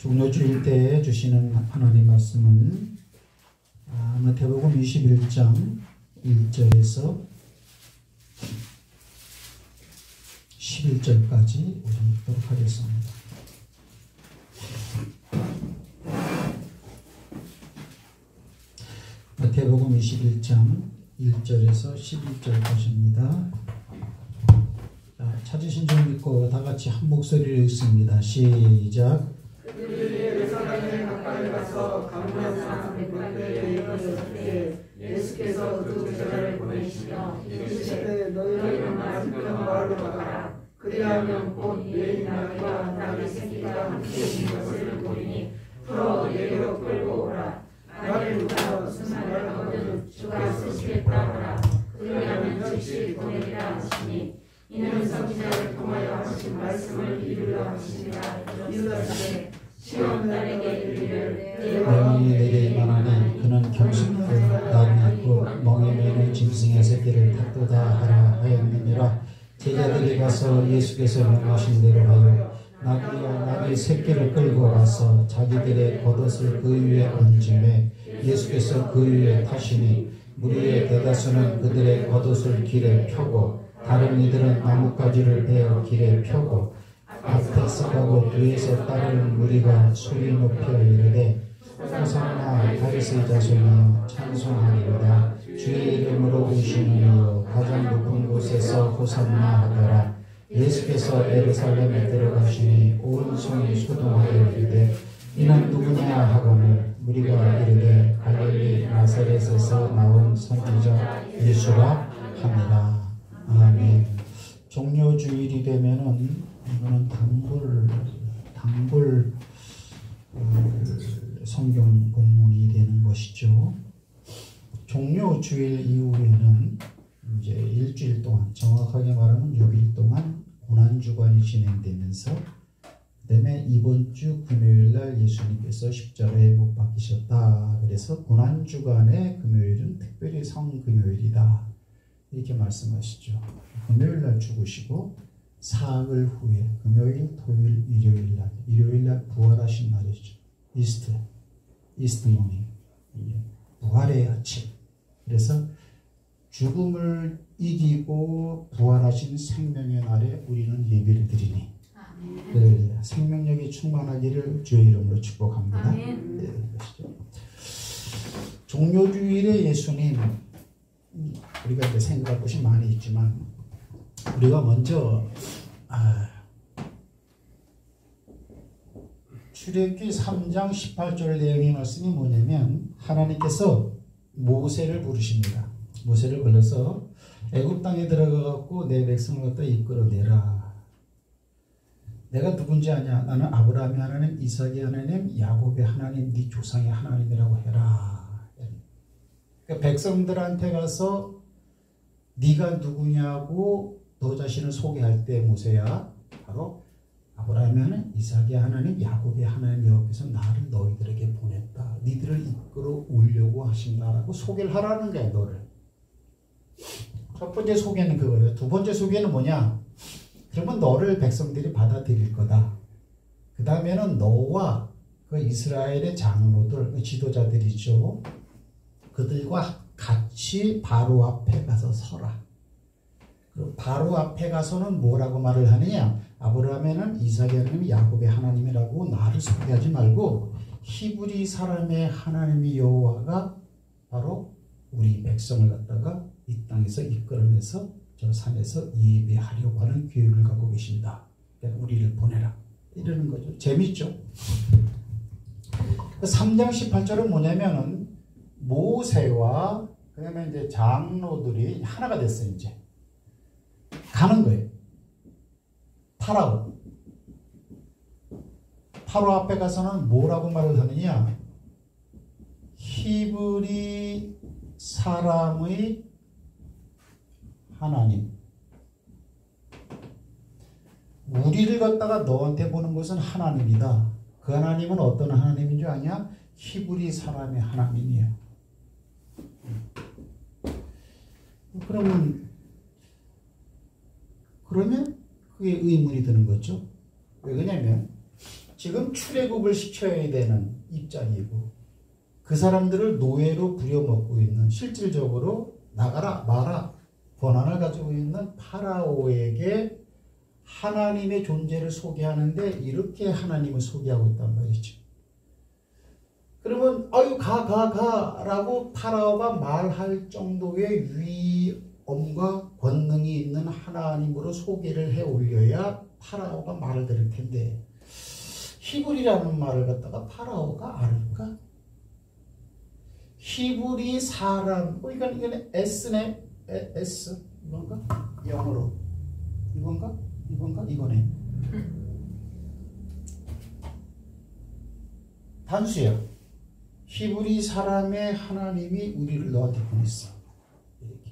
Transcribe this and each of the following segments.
종료주일 때 주시는 하나님 말씀은 마태복음 21장 1절에서 11절까지 우리 읽도록 하겠습니다. 마태복음 21장 1절에서 11절까지입니다. 찾으신 줄 믿고 다 같이 한 목소리로 읽습니다. 시작. 그들이 예루살렘에 가까이 가서 가문한 백발들에게 이르렀을 때 예수께서 두 제자를 보내시며 이르시되 너희는 맞은편 마을로 가라. 그리하면 곧 내 나귀와 나귀 새끼가 함께 있는 것을 보리니 풀어 내게로 끌고 오라. 나를 누가 무슨 말을 하거든 주가 쓰시겠다 하라. 그리하면 즉시 보내리라 하시니 이는 선지자를 통하여 하신 말씀을 이루려 하시니라. 이르시되 시온 딸에게 이르기를 너희 내게 말하니 그는 경식도 나귀 있고 멍에 매는 짐승의 새끼를 탔도다 하라 하였느니라. 제자들이 가서 예수께서 명하신 대로 하여 나귀와 나귀 새끼를 끌고 와서 자기들의 겉옷을 그 위에 얹음에 예수께서 그 위에 타시니 무리의 대다수는 그들의 겉옷을 길에 펴고 다른 이들은 나뭇가지를 베어 길에 펴고 앞에서 가고 뒤에서 따르는 무리가 소리 높여 이르되 호산나 다윗의 자손이여 찬송하리로다. 주의 이름으로 오시는 이여 가장 높은 곳에서 호산나 하더라. 예수께서 예루살렘에 들어가시니 온 성이 소동하여 이르되 이는 누구냐 하거늘 무리가 이르되 갈릴리 나사렛에서 나온 선지자 예수라 하니라. 아멘. 종료주일이 되면은 이거는 단골 성경 본문이 되는 것이죠. 종료주일 이후에는 이제 일주일 동안, 정확하게 말하면 6일 동안 고난주간이 진행되면서 그다음에 이번 주 금요일 날 예수님께서 십자가에 못 박히셨다. 그래서 고난주간의 금요일은 특별히 성금요일이다. 이렇게 말씀하시죠. 금요일 날 죽으시고 사흘 후에 금요일, 토요일, 일요일 날 부활하신 날이죠. 이스트 모닝, 부활의 아침. 그래서 죽음을 이기고 부활하신 생명의 날에 우리는 예배를 드리니 생명력이 충만하기를 주의 이름으로 축복합니다. 네, 종료주일에 예수님, 우리가 이제 생각할 것이 많이 있지만 우리가 먼저 출애굽기 3장 18절 내용의 말씀이 뭐냐면 하나님께서 모세를 부르십니다. 모세를 불러서 애굽 땅에 들어가갖고 내 백성을 갖다 이끌어내라. 내가 누군지 아냐? 나는 아브라함의 하나님, 이삭의 하나님, 야곱의 하나님, 네 조상의 하나님이라고 해라. 그러니까 백성들한테 가서 네가 누구냐고 너 자신을 소개할 때 모세야 바로 아브라함의 하나님, 이삭의 하나님, 야곱의 하나님 여호와께서 나를 너희들에게 보냈다. 니들을 이끌어 오려고 하신다라고 소개를 하라는 거야, 너를. 첫 번째 소개는 그거예요. 두 번째 소개는 뭐냐? 그러면 너를 백성들이 받아들일 거다. 그 다음에는 너와 그 이스라엘의 장로들, 그 지도자들이죠. 그들과 같이 바로 앞에 가서 서라. 그리고 바로 앞에 가서는 뭐라고 말을 하느냐? 아브라함에는 이삭의 하나님, 야곱의 하나님이라고 나를 소개하지 말고 히브리 사람의 하나님이 여호와가 바로 우리 백성을 갖다가 이 땅에서 이끌어내서 저 산에서 예배하려고 하는 계획을 갖고 계신다. 그러니까 우리를 보내라. 이러는 거죠. 재밌죠? 3장 18절은 뭐냐면은 모세와 그 다음에 이제 장로들이 하나가 됐어요. 이제 가는 거예요. 파라오 앞에 가서는 뭐라고 말을 하느냐? 히브리 사람의 하나님, 우리를 갖다가 너한테 보는 것은 하나님이다. 그 하나님은 어떤 하나님인 줄 아냐? 히브리 사람의 하나님이에요. 그러면 그게 의문이 드는 거죠. 왜 그러냐면 지금 출애굽을 시켜야 되는 입장이고 그 사람들을 노예로 부려먹고 있는 실질적으로 나가라 마라 권한을 가지고 있는 파라오에게 하나님의 존재를 소개하는데 이렇게 하나님을 소개하고 있단 말이죠. 그러면 아유 가라고 파라오가 말할 정도의 위엄과 권능이 있는 하나님으로 소개를 해 올려야 파라오가 말을 들을 텐데 히브리라는 말을 갖다가 파라오가 알을까? 히브리 사람, 이건 S네, S 이건가? 영어로 이건가? 이거네. 단수야. 히브리 사람의 하나님이 우리를 너한테 보냈어. 이렇게.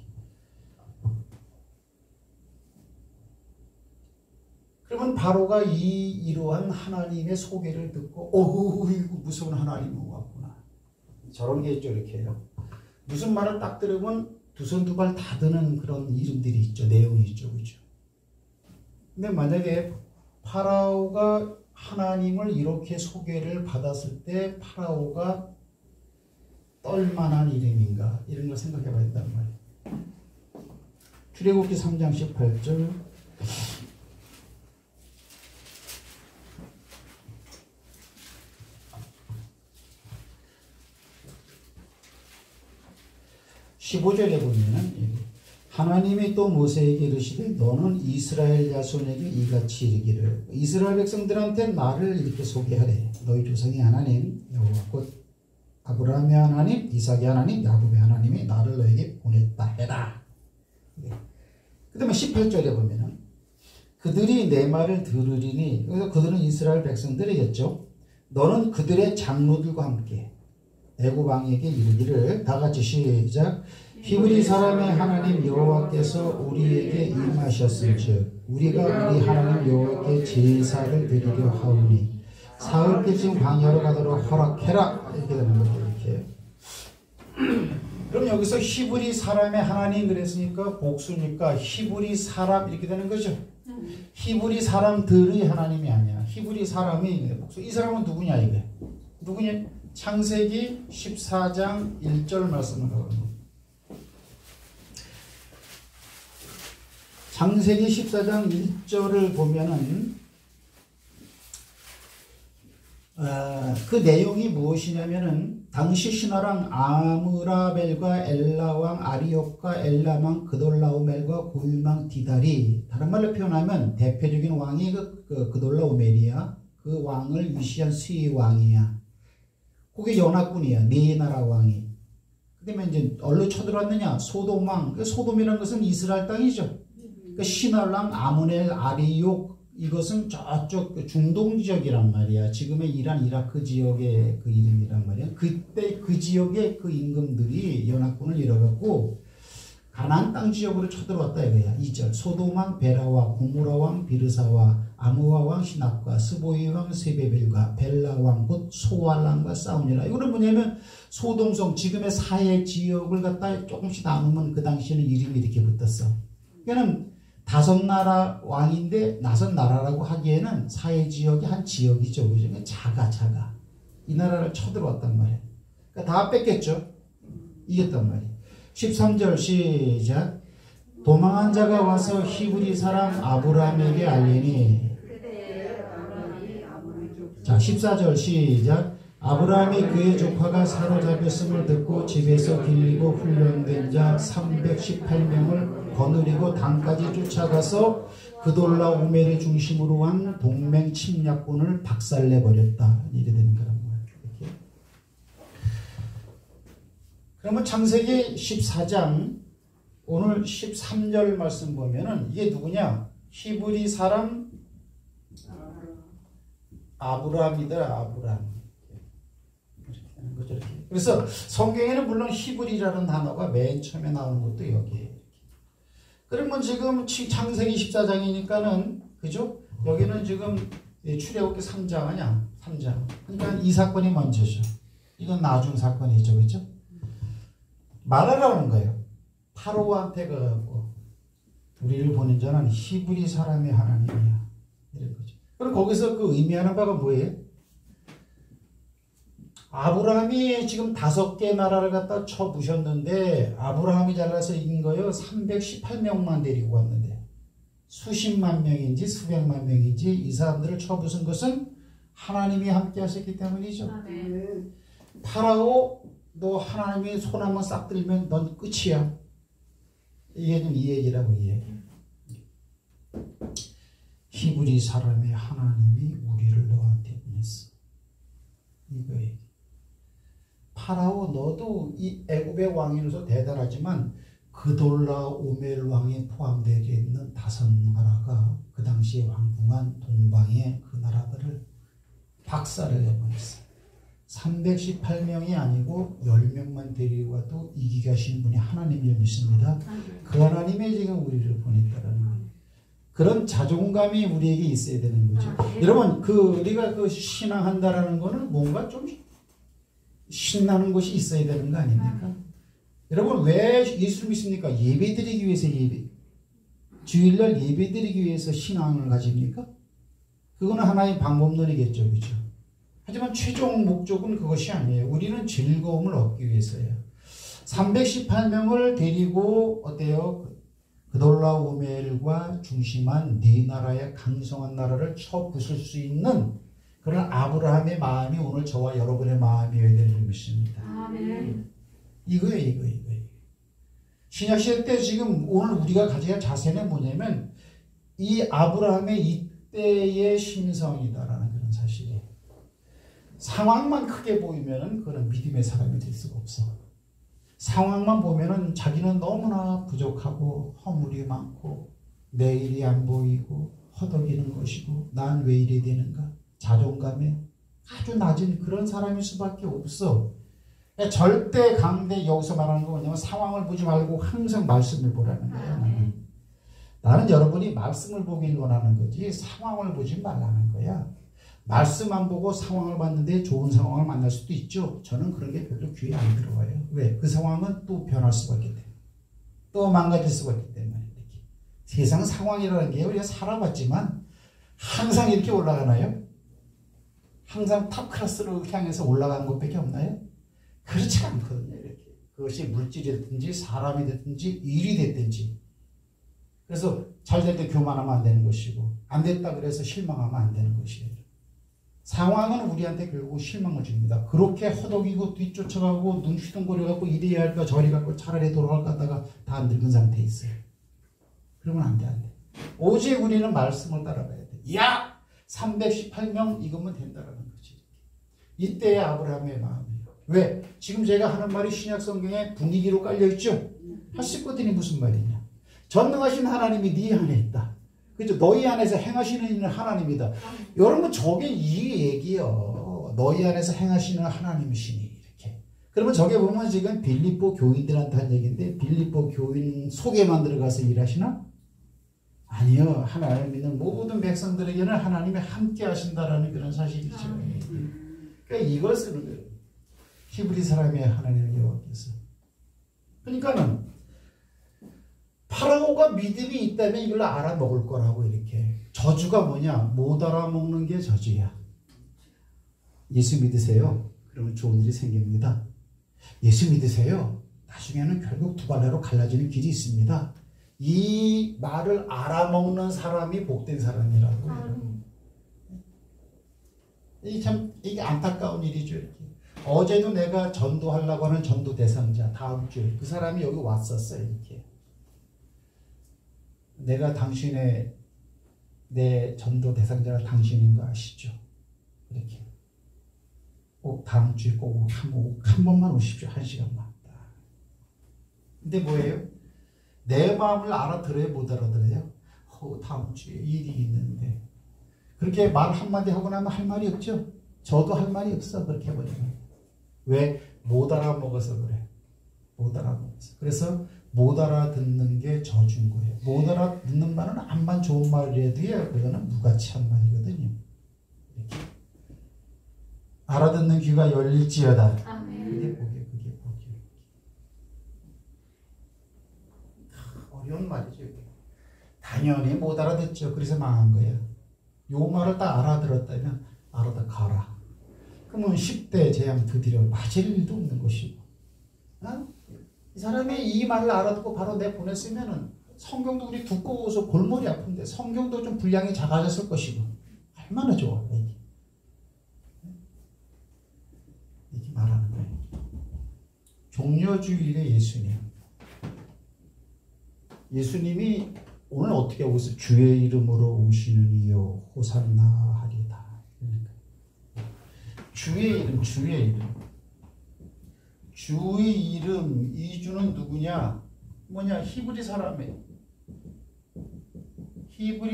그러면 바로가 이러한 하나님의 소개를 듣고 어후 이거 무서운 하나님이 왔구나. 저런 게 있죠. 이렇게 해요. 무슨 말을 딱 들으면 두 손 두 발 다 드는 그런 이름들이 있죠. 내용이 있죠. 그죠? 근데 만약에 파라오가 하나님을 이렇게 소개를 받았을 때 파라오가 떨만한 이름인가 이런 걸 생각해 봐야 된단 말이에요. 출애굽기 3장 18절 15절에 보면은 하나님이 또 모세에게 이르시되 너는 이스라엘 야손에게 이같이 이르기를 이스라엘 백성들한테 나를 이렇게 소개하래. 너희 조상의 하나님 여호와 곧 아브라함의 하나님 이삭의 하나님 야곱의 하나님이 나를 너에게 보냈다 해라. 그 다음에 18절에 보면은 그들이 내 말을 들으리니 그래서 그들은 이스라엘 백성들이겠죠. 너는 그들의 장로들과 함께 애굽 왕에게 이르기를 다같이 시작 히브리 사람의 하나님 여호와께서 우리에게 임하셨은즉 우리가 우리 하나님 여호와께 제사를 드리려 하오니 사흘께쯤 광야로 가도록 허락해라. 이렇게 되는 거죠. 이렇게. 그럼 여기서 히브리 사람의 하나님 그랬으니까 복수니까 히브리 사람 이렇게 되는 거죠. 히브리 사람들의 하나님이 아니야. 히브리 사람이 복수. 이 사람은 누구냐 이게? 누구냐? 창세기 14장 1절 말씀을 하거든요. 창세기 14장 1절을 보면은 그 내용이 무엇이냐면은 당시 신화랑 아므라벨과 엘라왕 아리옥과 엘라망 그돌라오멜과 고일망 디달이 다른 말로 표현하면 대표적인 왕이 그돌라오멜이야. 그 왕을 위시한 수의 왕이야. 그게 연합군이야. 네 나라 왕이. 그 다음에 이제 어디로 쳐들어왔느냐? 소돔 왕. 소돔이라는 것은 이스라엘 땅이죠. 그 시날랑 아문엘 아리옥 이것은 저쪽 중동 지역이란 말이야. 지금의 이란 이라크 지역의 그 이름이란 말이야. 그때 그 지역의 그 임금들이 연합군을 이뤄갖고 가나안 땅 지역으로 쳐들어왔다 이거야. 2절 소돔 왕 베라와 고모라 왕 비르사와 아무와 왕 시납과 스보이 왕 세베벨과 벨라 왕 곧 소알람과 싸우니라. 이거는 뭐냐면 소돔성 지금의 사해 지역을 갖다 조금씩 나누면 그 당시에는 이름이 이렇게 붙었어. 그러니까 다섯 나라 왕인데 나선 나라라고 하기에는 사해 지역이 한 지역이죠. 그죠? 작아. 이 나라를 쳐들어왔단 말이에요. 그러니까 다 뺏겼죠. 이겼단 말이에요. 13절 시작. 도망한 자가 와서 히브리 사람 아브라함에게 알리니. 자 14절 시작. 아브라함이 그의 조카가 사로잡혔음을 듣고 집에서 길리고 훈련된 자 318명을 거느리고 단까지 쫓아가서 그돌라오멜을 중심으로 한 동맹 침략군을 박살내버렸다. 이래 되는 거란 말이에요. 이렇게. 그러면 창세기 14장 오늘 13절 말씀 보면은 이게 누구냐? 히브리 사람 아브라함이다. 아브라함. 그래서 성경에는 물론 히브리라는 단어가 맨 처음에 나오는 것도 여기에요. 그러면 지금 창세기 14장이니까는 그죠? 여기는 지금 출애굽기 3장 아니야? 3장. 그러니까 이 사건이 먼저죠. 이건 나중 사건이죠. 그죠? 말하라는 거예요. 파로한테 가고 우리를 보낸 자는 히브리 사람의 하나님이야. 이런 거죠. 그럼 거기서 그 의미하는 바가 뭐예요? 아브라함이 지금 5개 나라를 갖다 쳐부셨는데 아브라함이 잘라서 이긴 거요 318명만 데리고 왔는데 수십만 명인지 수백만 명인지 이 사람들을 쳐부순 것은 하나님이 함께 하셨기 때문이죠. 아멘. 파라오 너 하나님이 손 한번 싹 들면 넌 끝이야. 이게 좀 이 얘기라고 이 얘기. 히브리 사람의 하나님이 우리를 너한테 보냈어. 이거예요. 파라오 너도 이 애굽의 왕이로서 대단하지만 그돌라 오멜 왕에 포함되어 있는 5나라가 그 당시에 왕궁한 동방의 그 나라들을 박살을 내버렸어. 318명이 아니고 10명만 데리고 와도 이기게 하시는 분이 하나님을 믿습니다. 그 하나님이 지금 우리를 보냈다라는 거예요. 그런 자존감이 우리에게 있어야 되는 거죠. 여러분, 우리가 신앙한다라는 거는 뭔가 좀 신나는 것이 있어야 되는 거 아닙니까? 여러분, 왜 예수를 믿습니까? 예배 드리기 위해서 주일날 예배 드리기 위해서 신앙을 가집니까? 그거는 하나의 방법론이겠죠. 그죠? 하지만 최종 목적은 그것이 아니에요. 우리는 즐거움을 얻기 위해서예요. 318명을 데리고 어때요? 그돌라오멜과 중심한 네 나라의 강성한 나라를 쳐부술 수 있는 그런 아브라함의 마음이 오늘 저와 여러분의 마음이어야 되는 줄 믿습니다. 아멘. 이거예요. 신약시대 때 지금 오늘 우리가 가져야 할 자세는 뭐냐면 이 아브라함의 이때의 심성이다라는 그런 사실이에요. 상황만 크게 보이면 그거는 믿음의 사람이 될 수가 없어. 상황만 보면은 자기는 너무나 부족하고 허물이 많고 내일이 안 보이고 허덕이는 것이고 난 왜 이래 되는가 자존감에 아주 낮은 그런 사람일 수밖에 없어. 절대 강대 여기서 말하는 거 뭐냐면 상황을 보지 말고 항상 말씀을 보라는 거야. 나는 여러분이 말씀을 보길 원하는 거지 상황을 보지 말라는 거야. 말씀 안 보고 상황을 봤는데 좋은 상황을 만날 수도 있죠. 저는 그런 게 별로 귀에 안 들어와요. 왜? 그 상황은 또 변할 수가 있기 때문에. 또 망가질 수가 있기 때문에. 이렇게. 세상 상황이라는 게 우리가 살아봤지만 항상 이렇게 올라가나요? 항상 탑 클래스로 향해서 올라가는 것밖에 없나요? 그렇지 않거든요. 이렇게. 그것이 물질이 됐든지 사람이 됐든지 일이 됐든지. 그래서 잘 될 때 교만하면 안 되는 것이고 안 됐다 그래서 실망하면 안 되는 것이에요. 상황은 우리한테 결국 실망을 줍니다. 그렇게 허덕이고 뒤쫓아가고 눈 휘둥거려갖고 이래야 할까 저리 갖고 차라리 돌아갈까 하다가 다 늙은 상태에 있어요. 그러면 안 돼. 오직 우리는 말씀을 따라가야 돼. 야! 318명 이거면 된다라는 거지. 이때의 아브라함의 마음이에요. 왜? 지금 제가 하는 말이 신약 성경에 분위기로 깔려있죠? 하시거든이 무슨 말이냐. 전능하신 하나님이 네 안에 있다. 그죠? 너희 안에서 행하시는 이는 하나님이다. 여러분 저게 이 얘기요. 너희 안에서 행하시는 하나님이시니 이렇게. 그러면 저게 보면 지금 빌립보 교인들한테 한 얘기인데 빌립보 교인 속에만 들어가서 일하시나? 아니요. 하나님 믿는 모든 백성들에게는 하나님이 함께 하신다라는 그런 사실이죠. 그러니까 이걸 쓰는 거예요. 히브리 사람의 하나님을 여호와께서. 그러니까는 파라오가 믿음이 있다면 이걸 알아먹을 거라고 이렇게. 저주가 뭐냐? 못 알아먹는 게 저주야. 예수 믿으세요. 그러면 좋은 일이 생깁니다. 예수 믿으세요. 나중에는 결국 두 갈래로 갈라지는 길이 있습니다. 이 말을 알아먹는 사람이 복된 사람이라고 해요. 이게 안타까운 일이죠. 이렇게. 어제도 내가 전도하려고 하는 전도 대상자 다음 주에 그 사람이 여기 왔었어요. 이렇게. 내가 내 전도 대상자가 당신인 거 아시죠? 이렇게. 꼭 다음 주에 꼭 한 번만 오십시오. 1시간만. 근데 뭐예요? 내 마음을 알아들어요? 못 알아들어요? 다음 주에 일이 있는데. 그렇게 말 한마디 하고 나면 할 말이 없죠? 저도 할 말이 없어. 그렇게 해버리면. 왜? 못 알아먹어서 그래. 못 알아먹어서. 그래서 못 알아듣는 게 저주인 거예요. 못 알아듣는 말은 암만 좋은 말이라도요. 그거는 무가치한 말이거든요. 이렇게. 알아듣는 귀가 열릴지어다. 그게 복이에요. 어려운 말이죠. 당연히 못 알아듣죠. 그래서 망한 거예요. 요 말을 딱 알아들었다면 알아다 가라. 그러면 10대 재앙 드디어 맞을 일도 없는 것이고, 어? 이 사람이 이 말을 알아듣고 바로 내보냈으면은 성경도 우리 두꺼워서 골머리 아픈데 성경도 좀 분량이 작아졌을 것이고, 얼마나 좋아. 이렇게 말하는 거예요. 종려주일의 예수님이 오늘 어떻게 하고 있어요? 주의 이름으로 오시는 이여 호산나 하리다. 주의 이름. 주의 이름, 이 주는 누구냐? 뭐냐? 히브리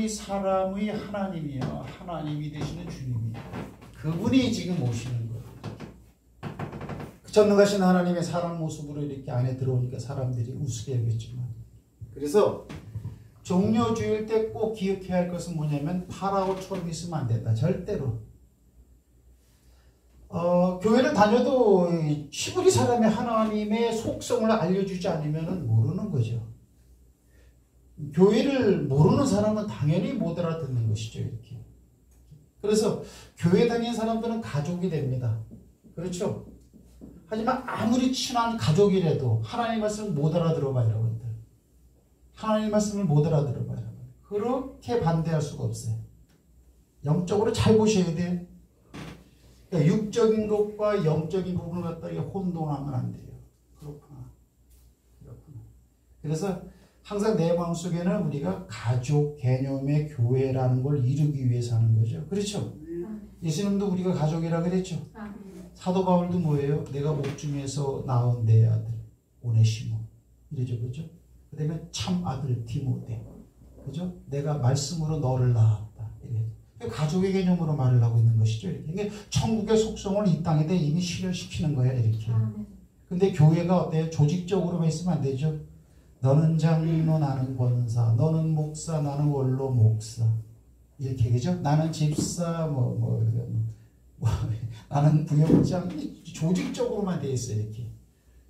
사람의 하나님이요. 하나님이 되시는 주님이에요. 그분이 지금 오시는 거예요. 그 전능하신 하나님의 사람 모습으로 이렇게 안에 들어오니까 사람들이 우습게 여겼지만, 그래서 종려주일 때 꼭 기억해야 할 것은 뭐냐면 파라오처럼 있으면 안 된다. 절대로. 교회를 다녀도 히브리 사람의 하나님의 속성을 알려주지 않으면 모르는 거죠. 교회를 모르는 사람은 당연히 못 알아듣는 것이죠. 이렇게. 그래서 교회 다니는 사람들은 가족이 됩니다. 그렇죠? 하지만 아무리 친한 가족이라도 하나님 말씀을 못 알아들어봐, 여러분들. 하나님 말씀을 못 알아들어봐, 여러분. 그렇게 반대할 수가 없어요. 영적으로 잘 보셔야 돼요. 그러니까 육적인 것과 영적인 부분을 갖다가 혼동하면 안 돼요. 그렇구나. 그래서 항상 내 마음속에는 우리가 가족 개념의 교회라는 걸 이루기 위해서 하는 거죠. 그렇죠? 예수님도 우리가 가족이라 그랬죠. 사도 바울도 뭐예요? 내가 옥중에서 낳은 내 아들 오네시모, 이러죠. 그죠? 그 다음에 참 아들 디모데, 그죠? 내가 말씀으로 너를 낳았다. 이래. 가족의 개념으로 말을 하고 있는 것이죠. 이게 천국의 속성을 이 땅에다 이미 실현시키는 거야, 이렇게. 근데 교회가 어때요? 조직적으로만 있으면 안 되죠. 너는 장로, 나는 권사, 너는 목사, 나는 원로 목사, 이렇게, 그죠? 나는 집사, 나는 부역장, 조직적으로만 돼 있어요, 이렇게.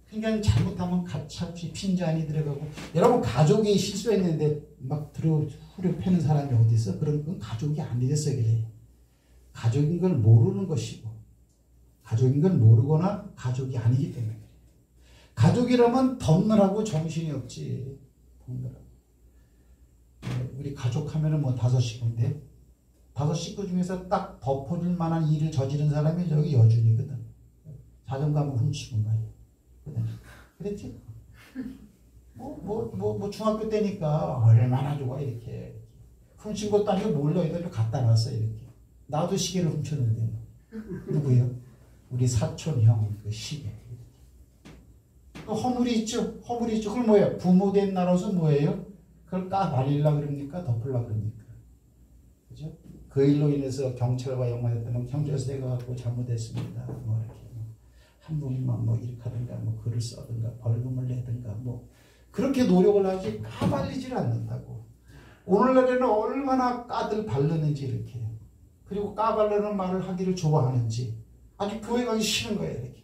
그러니까 잘못하면 가차없이 핀잔이 들어가고, 여러분 가족이 실수했는데 막 후려 패는 사람이 어디 있어? 그런 건 가족이 아니랬어, 그래. 가족인 걸 모르는 것이고, 가족인 걸 모르거나 가족이 아니기 때문에 그래. 가족이라면 덤늘하고 정신이 없지. 덤늘하고. 우리 가족 하면은 뭐 5식구인데 5식구 중에서 딱 덮어줄 만한 일을 저지른 사람이 저기 여준이거든. 자전거 훔치고 말이야. 그랬지? 중학교 때니까 얼마나 좋아, 이렇게. 훔친 것도 아니고 몰라 이대로 갖다 놨어, 이렇게. 나도 시계를 훔쳤는데. 누구요? 우리 사촌 형 그 시계. 또 허물이 있죠? 그걸 뭐예요? 부모 된 나라서 뭐예요? 그걸 까발리려고 그럽니까? 덮으려고 그럽니까? 그죠? 그 일로 인해서 경찰과 연관했다면 경찰서에 가고 잘못했습니다. 뭐 이렇게. 한 분만 이렇게 하든가, 글을 써든가, 벌금을 내든가, 그렇게 노력을 하지 까발리질 않는다고. 오늘날에는 얼마나 까들 바르는지 이렇게. 그리고 까발르는 말을 하기를 좋아하는지. 아주 교회 가기 싫은 거예요, 이렇게.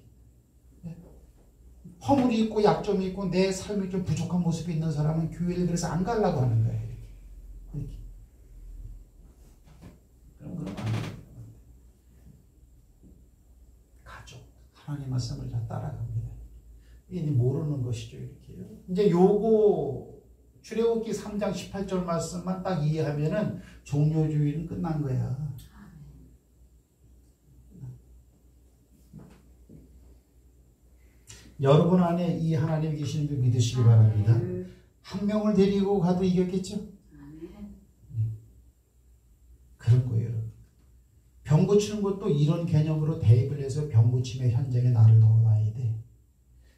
허물이 있고 약점이 있고 내 삶이 좀 부족한 모습이 있는 사람은 교회를 그래서 안 가려고 하는 거예요, 이렇게. 그럼 안 돼요. 하나님 말씀을 다 따라갑니다. 이게 모르는 것이죠, 이렇게요. 이제 요거 출애굽기 3장 18절 말씀만 딱 이해하면은 종료주의는 끝난 거야. 여러분 안에 이 하나님 계시는 줄 믿으시기 바랍니다. 한 명을 데리고 가도 이겼겠죠? 그런 거예요, 여러분. 병 고치는 것도 이런 개념으로 대입을 해서 병 고침의 현장에 나를 넣어놔야 돼.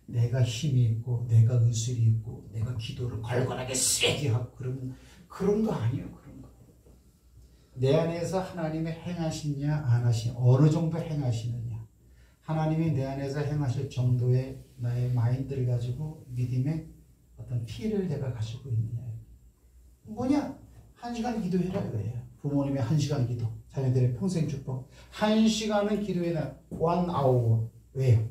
내가 힘이 있고 내가 의술이 있고 내가 기도를 걸걸하게 세게 하고 그러면 그런 거 아니에요. 그런 거. 내 안에서 하나님의 행하시냐 안 하시냐, 어느 정도 행하시느냐, 하나님이 내 안에서 행하실 정도의 나의 마인드를 가지고 믿음의 어떤 피를 내가 가지고 있느냐. 뭐냐? 1시간 기도해라 이거예요. 부모님의 1시간 기도, 자녀들의 평생 축복. 1시간은 기도해라. 1 hour. 왜요?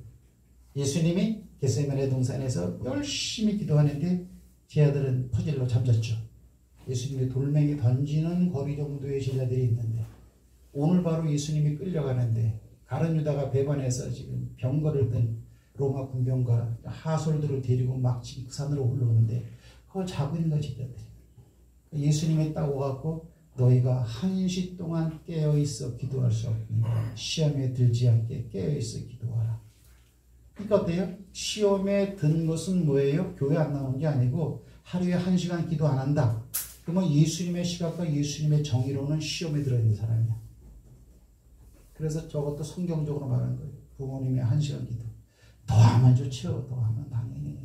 예수님이 겟세마네 동산에서 열심히 기도하는데 제 아들은 퍼질러 잠잤죠. 예수님이 돌멩이 던지는 거리 정도의 제자들이 있는데 오늘 바로 예수님이 끌려가는데 가룟 유다가 배반해서 지금 병거를 든 로마 군병과 하솔들을 데리고 막 지금 그 산으로 올라오는데 그걸 자고 있는 거지. 예수님이 딱 오갖고 너희가 1시 동안 깨어있어 기도할 수 없으니까 시험에 들지 않게 깨어있어 기도하라. 그러니까 어때요? 시험에 든 것은 뭐예요? 교회 안 나오는 게 아니고 하루에 1시간 기도 안 한다. 그러면 예수님의 시각과 예수님의 정의로는 시험에 들어있는 사람이야. 그래서 저것도 성경적으로 말하는 거예요. 부모님의 1시간 기도. 더 하면 좋죠. 더 하면 당연히.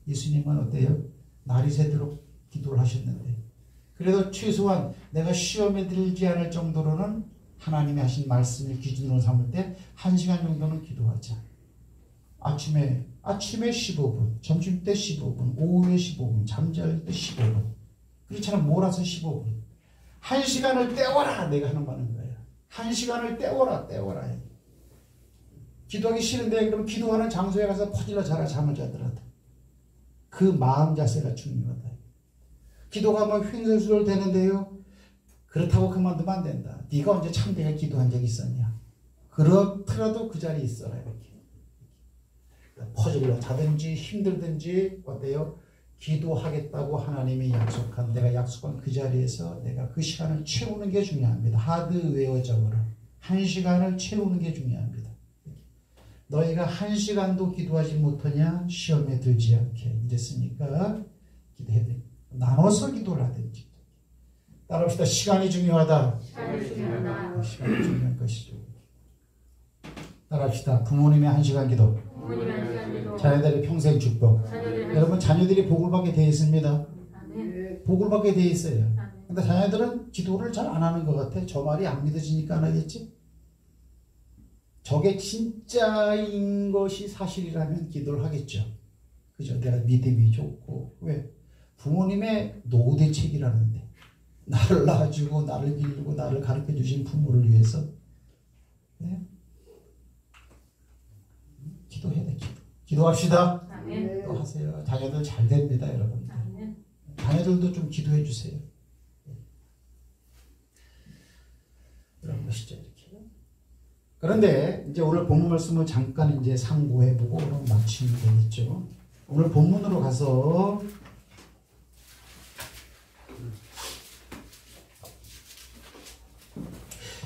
예수님은 어때요? 날이 새도록 기도를 하셨는데 그래도 최소한 내가 시험에 들지 않을 정도로는 하나님이 하신 말씀을 기준으로 삼을 때 1시간 정도는 기도하자. 아침에 15분, 점심때 15분, 오후에 15분, 잠잘 때 15분. 그렇잖아. 몰아서 15분. 1시간을 때워라. 내가 하는 말인 거예요. 1시간을 때워라. 기도하기 싫은데 그러면 기도하는 장소에 가서 퍼질러 자라 잠을 자더라도 그 마음 자세가 중요하다. 기도가 뭐 횡설수설 되는데요. 그렇다고 그만두면 안 된다. 네가 언제 참되게 기도한 적 있었냐? 그렇더라도 그 자리에 있어라. 이렇게. 퍼질러 자든지 힘들든지 어때요? 기도하겠다고 하나님이 약속한 내가 약속한 그 자리에서 내가 그 시간을 채우는 게 중요합니다. 하드웨어적으로 1시간을 채우는 게 중요합니다. 너희가 1시간도 기도하지 못하냐? 시험에 들지 않게. 이랬으니까 기도해야 돼. 나눠서 기도를 하든지. 따라합시다. 시간이 중요하다. 시간이 중요한 것이죠. 따라합시다. 부모님의 1시간 기도. 자녀들의 평생 축복. 여러분 자녀들이 복을 받게 되어 있습니다. 복을 받게 되어 있어요. 근데 자녀들은 기도를 잘 안 하는 것 같아. 저 말이 안 믿어지니까 안 하겠지? 저게 진짜인 것이 사실이라면 기도를 하겠죠. 그죠? 내가 믿음이 좋고. 왜? 부모님의 노후대책이라는데 나를 낳아주고 나를 기르고 나를 가르쳐 주신 부모를 위해서 네? 기도해야 돼. 기도합시다. 기도하세요. 자녀들 잘 됩니다. 여러분. 자녀들도 좀 기도해 주세요. 이런 것이죠. 이렇게. 그런데 이제 오늘 본문 말씀을 잠깐 이제 상고해보고 그럼 마치면 되겠죠. 오늘 본문으로 가서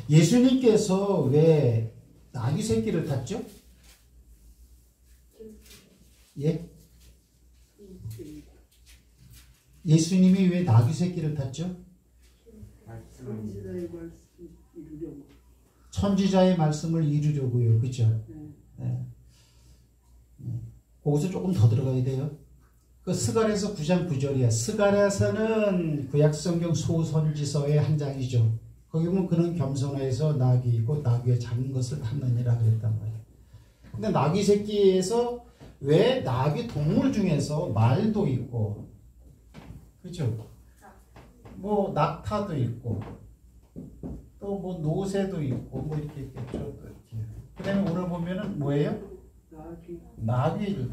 예수님께서 왜 나귀 새끼를 탔죠? 예? 예수님이 왜 나귀 새끼를 탔죠? 선지자의 말씀을 이루려고요. 그죠? 네. 거기서 조금 더 들어가야 돼요. 그 스가랴서 9장 9절이야. 스가랴서는 구약성경 소선지서의 한 장이죠. 거기 보면 그는 겸손해서 낙이 있고 나귀의 작은 것을 탔느니라 그랬단 말이에요. 근데 나귀 새끼에서 왜 나귀 동물 중에서 말도 있고, 그죠? 뭐 낙타도 있고, 또 뭐 노새도 있고, 뭐 이렇게 있겠죠. 그 다음에 오늘 보면은 뭐예요? 나귀를.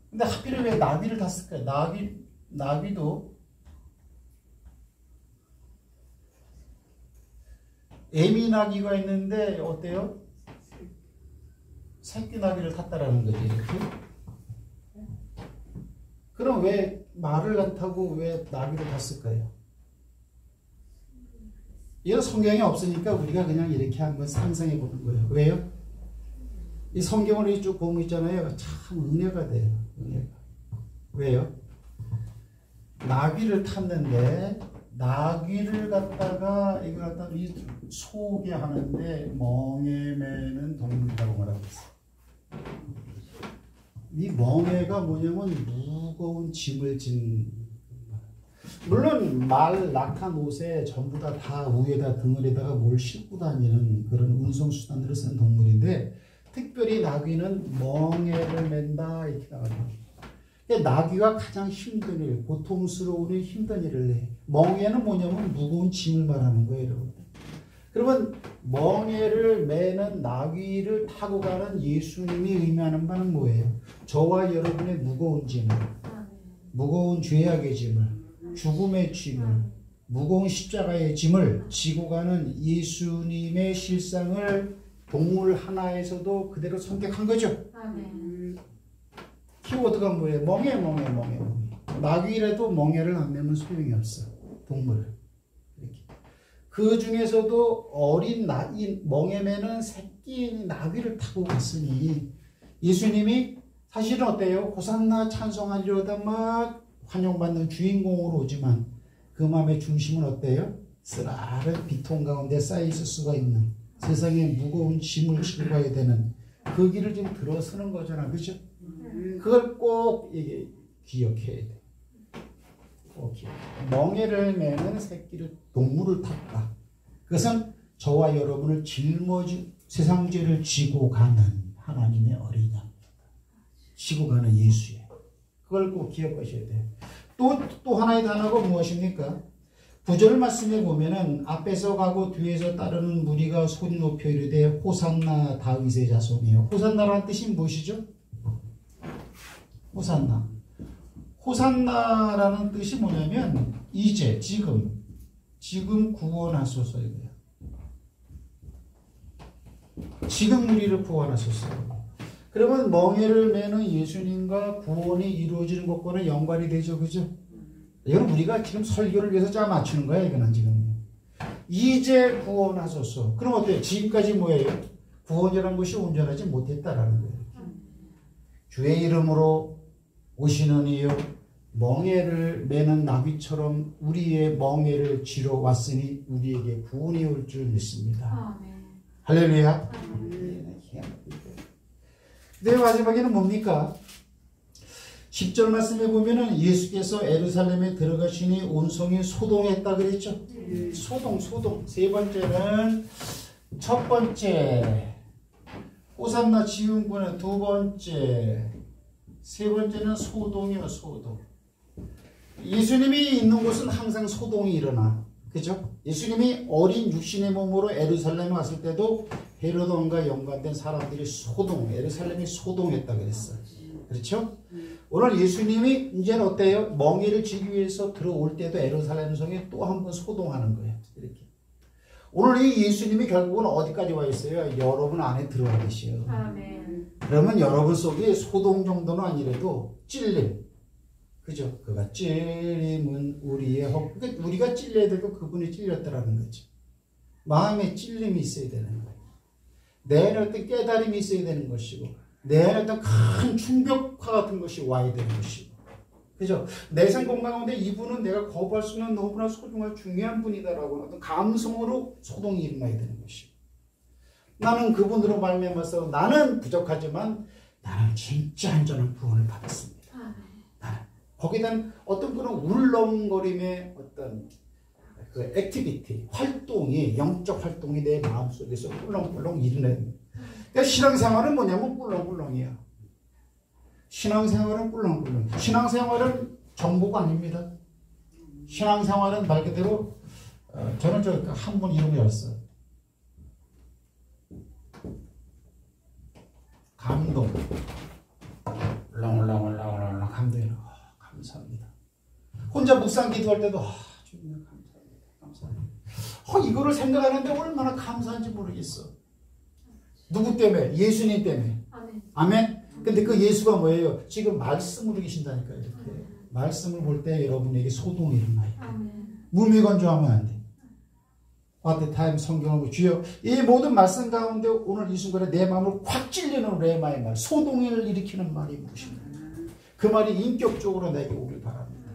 근데 하필 왜 나귀를 탔을까요? 나귀도 애미 나귀가 있는데 어때요? 새끼 나귀를 탔다라는 거지. 이렇게. 그럼 왜 말을 안 타고 왜 나귀를 탔을까요? 이건 성경에 없으니까 우리가 그냥 이렇게 한번 상상해 보는 거예요. 왜요? 이 성경을 쭉 보면 있잖아요. 참 은혜가 돼요. 은혜가. 왜요? 나귀를 탔는데 나귀를 갖다가 이거 갖다가 소개하는데 멍에 매는 동물이라고 말하고 있어요. 이 멍에가 뭐냐면 무거운 짐을 진, 물론 말, 낙타, 노새 전부 다 위에다 등을에다가 뭘 싣고 다니는 그런 운송수단으로 쓰는 동물인데 특별히 나귀는 멍에를 맨다 이렇게 나가요. 나귀가 가장 힘든 일, 고통스러운 일, 힘든 일을 해. 멍에는 뭐냐면 무거운 짐을 말하는 거예요, 여러분. 그러면 멍에를 매는 나귀를 타고 가는 예수님이 의미하는 바는 뭐예요? 저와 여러분의 무거운 짐을, 무거운 죄악의 짐을, 죽음의 짐을, 무거운 십자가의 짐을 지고 가는 예수님의 실상을 동물 하나에서도 그대로 선택한 거죠. 아멘. 키워드가 뭐예요? 멍해. 나귀라도 멍해를 안 내면 소용이 없어. 동물을. 이렇게. 그 중에서도 어린 나귀, 멍해매는 새끼인 나귀를 타고 갔으니 예수님이 사실은 어때요? 호산나 찬송하리로다 막 환영받는 주인공으로 오지만 그 마음의 중심은 어때요? 쓰라른 비통 가운데 쌓여있을 수가 있는 세상에 무거운 짐을 지고 가야 되는 그 길을 지금 들어서는 거잖아. 그죠? 그걸 꼭 기억해야 돼. 꼭 기억해. 멍에를 매는 새끼를 동물을 탔다. 그것은 저와 여러분을 짊어지 세상 죄를 지고 가는 하나님의 어린 양입니다. 지고 가는 예수의. 그걸 꼭 기억하셔야 돼요. 또 하나의 단어가 무엇입니까? 구절 말씀에 보면은 앞에서 가고 뒤에서 따르는 무리가 소리 높여 이르되 호산나 다윗의 자손이요. 호산나라는 뜻이 무엇이죠? 호산나. 호산나라는 뜻이 뭐냐면 이제 지금 구원하소서 이거예요. 지금 우리를 구원하소서. 그러면 멍에를 매는 예수님과 구원이 이루어지는 것과는 연관이 되죠. 그죠? 이건 우리가 지금 설교를 위해서 짜 맞추는 거야. 이거는 지금. 이제 구원하소서. 그럼 어때요? 지금까지 뭐예요? 구원이라는 것이 온전하지 못했다라는 거예요. 주의 이름으로 오시는 이유 멍에를 매는 나귀처럼 우리의 멍에를 지러 왔으니 우리에게 구원이 올 줄 믿습니다. 아멘. 할렐루야. 네, 마지막에는 뭡니까? 10절 말씀에 보면은 예수께서 에루살렘에 들어가시니 온 성이 소동했다 그랬죠. 소동. 세 번째는 첫 번째 호산나 지음군의 두 번째, 세 번째는 소동이요. 소동. 예수님이 있는 곳은 항상 소동이 일어나. 그죠? 예수님이 어린 육신의 몸으로 에루살렘에 왔을 때도 헤롯 왕과 연관된 사람들이 에루살렘이 소동했다 그랬어요. 그렇죠? 오늘 예수님이 이제는 어때요? 멍에를 지기 위해서 들어올 때도 에루살렘 성에 또 한 번 소동하는 거예요. 이렇게. 오늘 이 예수님이 결국은 어디까지 와 있어요? 여러분 안에 들어와 계시요. 아멘. 그러면 여러분 속에 소동 정도는 아니라도 찔림. 그죠? 그가 찔림은 우리의 그러니까 우리가 찔려야 되고 그분이 찔렸다라는 거죠. 마음에 찔림이 있어야 되는 거예요. 내 안에 어떤 깨달음이 있어야 되는 것이고 내 안에 어떤 큰 충격화 같은 것이 와야 되는 것이고 그죠? 내 생각 가운데 이분은 내가 거부할 수 있는 너무나 소중한 중요한 분이다라고 어떤 감성으로 소동이 일어나야 되는 것이고 나는 그분으로 말미암아서 나는 부족하지만 나는 진짜 안전한 구원을 받았습니다. 거기에 어떤 그런 울렁거림의 어떤 그 액티비티, 활동이, 영적 활동이 내 마음속에서 꿀렁꿀렁 일어나는. 그러니까 신앙생활은 뭐냐면 꿀렁꿀렁이야. 신앙생활은 꿀렁꿀렁. 신앙생활은 정보가 아닙니다. 신앙생활은 말 그대로 저는 한 번 이름을 알았어요. 감동. 울렁울렁 감동이 나. 감사합니다. 혼자 묵상 기도할 때도 주님 감사합니다. 이거를 생각하는데 얼마나 감사한지 모르겠어. 누구 때문에? 예수님 때문에. 아멘. 근데 그 예수가 뭐예요? 지금 말씀으로 계신다니까요. 이렇게. 말씀을 볼 때 여러분에게 소동이 일어나요. 무미건조하면 안 돼. At the time 성경을 보고 주여 이 모든 말씀 가운데 오늘 이 순간에 내 마음을 확 찔리는 레마의 말, 소동을 일으키는 말이 무엇입니까? 그 말이 인격적으로 내게 오길 바랍니다.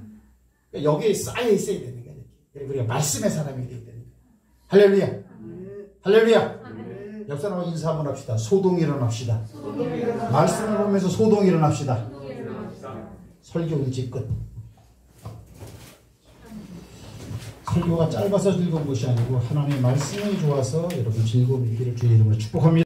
그러니까 여기에 쌓여 있어야 되는 거예요. 우리가 말씀의 사람이 되어야 되는 거예요. 할렐루야. 할렐루야. 옆 사람하고 인사 한번 합시다. 소동이 일어납시다. 말씀을 보면서 소동이 일어납시다. 설교 일찍 끝. 설교가 짧아서 즐거운 것이 아니고 하나님의 말씀이 좋아서 여러분 즐거움 있기를 주의 이름으로 축복합니다.